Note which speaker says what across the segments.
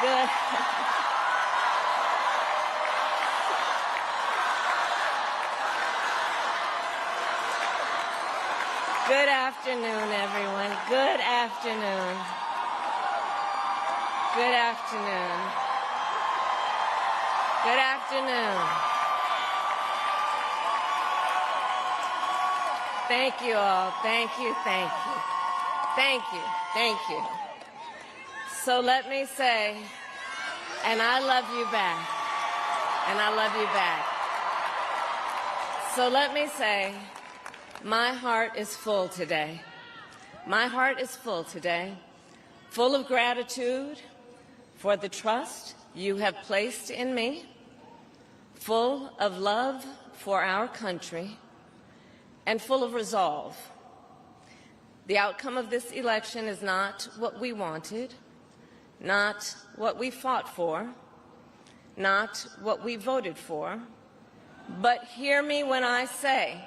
Speaker 1: Good. Good afternoon, everyone. Good afternoon. Good afternoon. Good afternoon. Thank you all. Thank you, thank you. Thank you, thank you. So let me say, and I love you back, and I love you back. So let me say, my heart is full today. My heart is full today, full of gratitude for the trust you have placed in me, full of love for our country, and full of resolve. The outcome of this election is not what we wanted, not what we fought for, not what we voted for, but hear me when I say,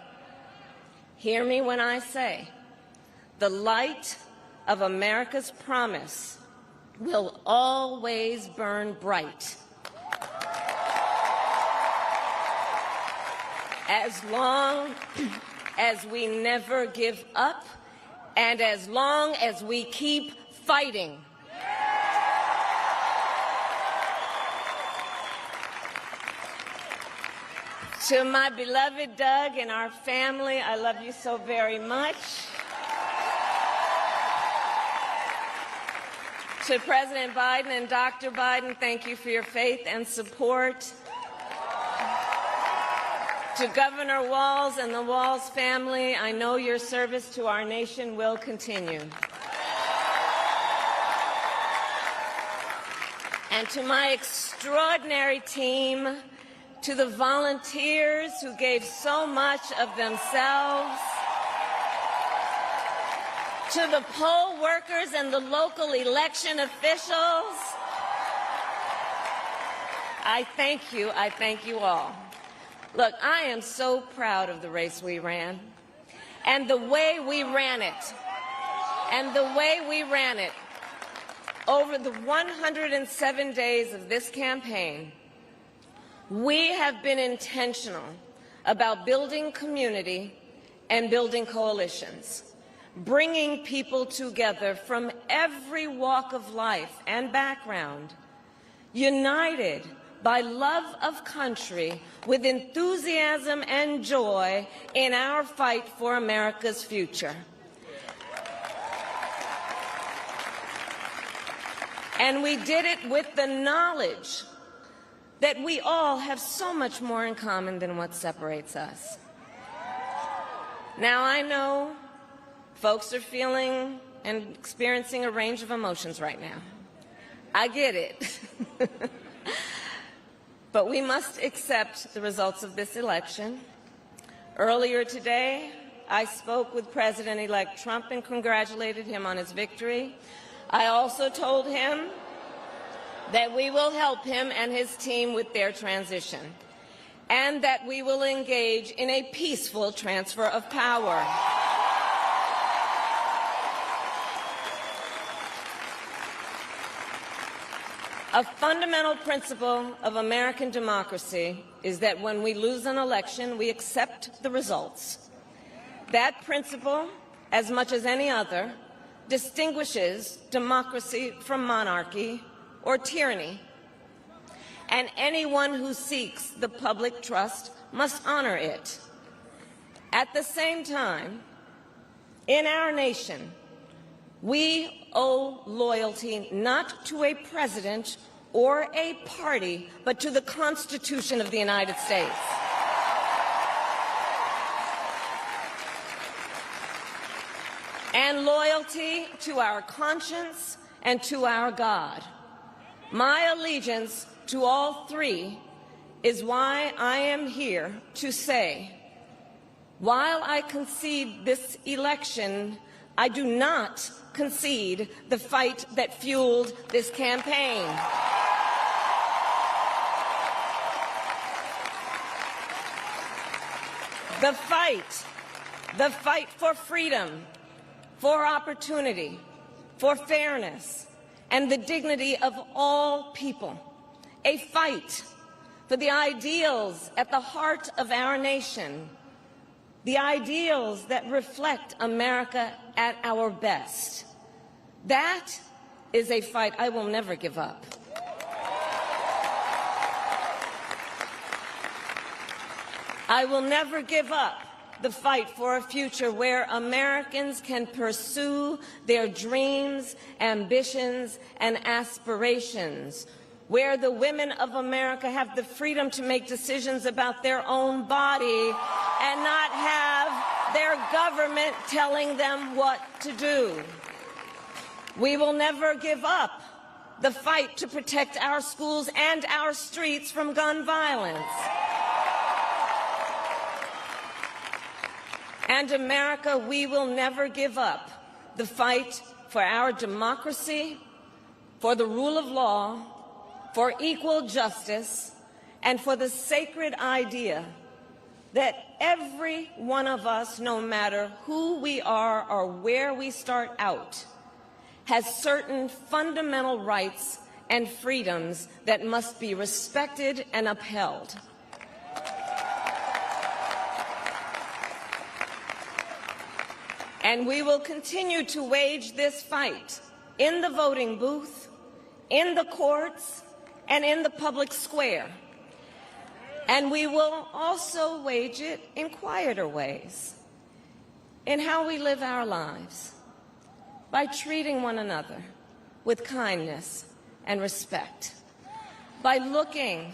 Speaker 1: the light of America's promise will always burn bright. As long as we never give up and as long as we keep fighting. To my beloved Doug and our family, I love you so very much. To President Biden and Dr. Biden, thank you for your faith and support. To Governor Walz and the Walz family, I know your service to our nation will continue. And to my extraordinary team, to the volunteers who gave so much of themselves, to the poll workers and the local election officials, I thank you all. Look, I am so proud of the race we ran and the way we ran it, over the 107 days of this campaign. We have been intentional about building community and building coalitions, bringing people together from every walk of life and background, united by love of country with enthusiasm and joy in our fight for America's future. And we did it with the knowledge that we all have so much more in common than what separates us. Now, I know folks are feeling and experiencing a range of emotions right now. I get it. But we must accept the results of this election. Earlier today, I spoke with President-elect Trump and congratulated him on his victory. I also told him that we will help him and his team with their transition, and that we will engage in a peaceful transfer of power. A fundamental principle of American democracy is that when we lose an election, we accept the results. That principle, as much as any other, distinguishes democracy from monarchy or tyranny, and anyone who seeks the public trust must honor it. At the same time, in our nation, we owe loyalty not to a president or a party, but to the Constitution of the United States. And loyalty to our conscience and to our God. My allegiance to all three is why I am here to say, while I concede this election, I do not concede the fight that fueled this campaign. The fight for freedom, for opportunity, for fairness, and the dignity of all people, a fight for the ideals at the heart of our nation, the ideals that reflect America at our best. That is a fight I will never give up. I will never give up the fight for a future where Americans can pursue their dreams, ambitions, and aspirations, where the women of America have the freedom to make decisions about their own body and not have their government telling them what to do. We will never give up the fight to protect our schools and our streets from gun violence. And America, we will never give up the fight for our democracy, for the rule of law, for equal justice, and for the sacred idea that every one of us, no matter who we are or where we start out, has certain fundamental rights and freedoms that must be respected and upheld. And we will continue to wage this fight in the voting booth, in the courts, and in the public square. And we will also wage it in quieter ways, in how we live our lives, by treating one another with kindness and respect, by looking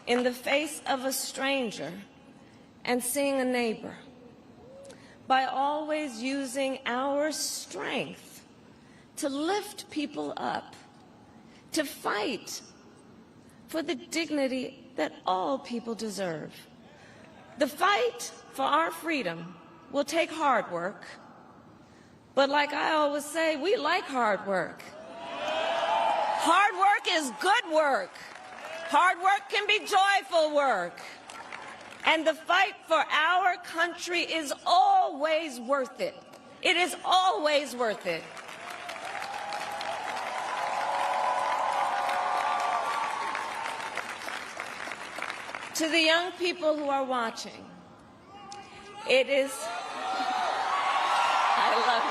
Speaker 1: in the face of a stranger and seeing a neighbor, by always using our strength to lift people up, to fight for the dignity that all people deserve. The fight for our freedom will take hard work, but like I always say, we like hard work. Hard work is good work. Hard work can be joyful work. And the fight for our country is always worth it. It is always worth it. To the young people who are watching, it is... I love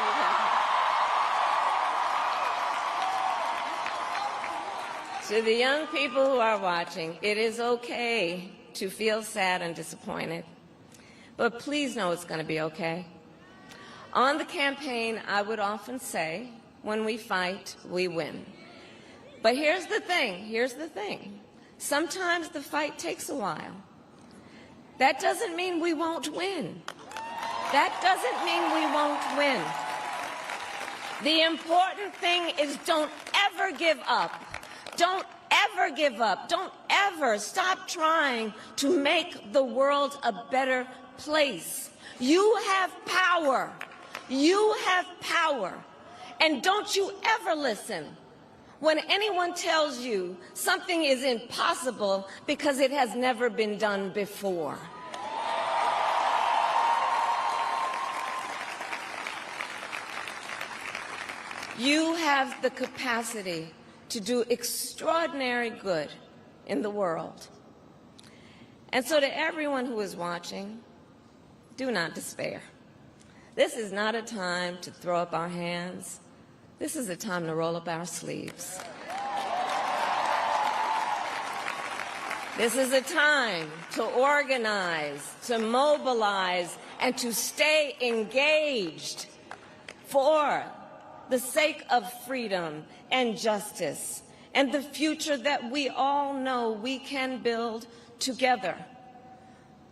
Speaker 1: you. To the young people who are watching, it is okay to feel sad and disappointed, but please know it's going to be okay. On the campaign, I would often say, when we fight, we win. But here's the thing. Sometimes the fight takes a while. That doesn't mean we won't win. That doesn't mean we won't win. The important thing is don't ever give up. Don't ever give up. Don't ever stop trying to make the world a better place. You have power. You have power. And don't you ever listen when anyone tells you something is impossible because it has never been done before. You have the capacity to do extraordinary good in the world. And so to everyone who is watching, do not despair. This is not a time to throw up our hands. This is a time to roll up our sleeves. This is a time to organize, to mobilize, and to stay engaged for the sake of freedom and justice and the future that we all know we can build together.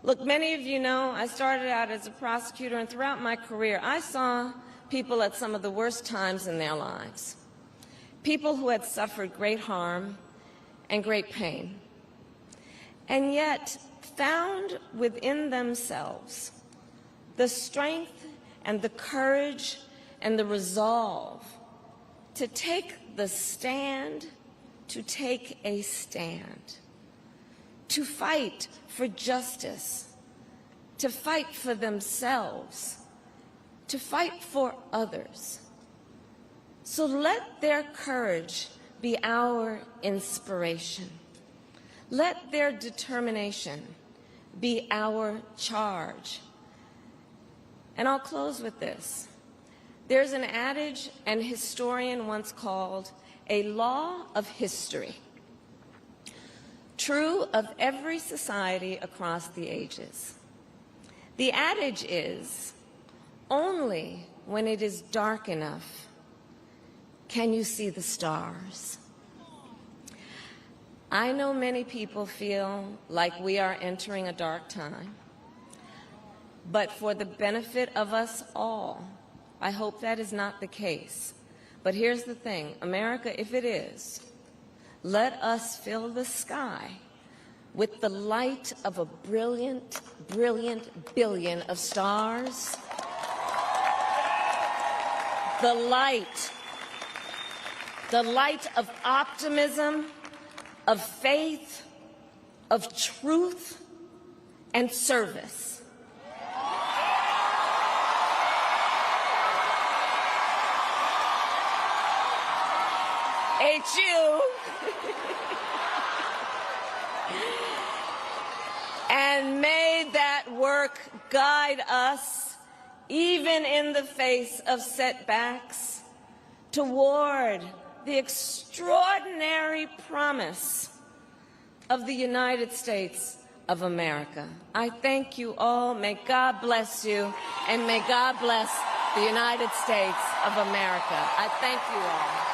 Speaker 1: Look, many of you know I started out as a prosecutor, and throughout my career I saw people at some of the worst times in their lives, people who had suffered great harm and great pain, and yet found within themselves the strength and the courage and the resolve to take the stand, to take a stand, to fight for justice, to fight for themselves, to fight for others, So let their courage be our inspiration. Let their determination be our charge. And I'll close with this. There's an adage an historian once called a law of history, true of every society across the ages. The adage is, only when it is dark enough can you see the stars. I know many people feel like we are entering a dark time, but for the benefit of us all, I hope that is not the case. But here's the thing, America, if it is, let us fill the sky with the light of a brilliant, brilliant billion of stars. The light of optimism, of faith, of truth, and service. HU. And may that work guide us, even in the face of setbacks, toward the extraordinary promise of the United States of America. I thank you all. May God bless you, and may God bless the United States of America. I thank you all.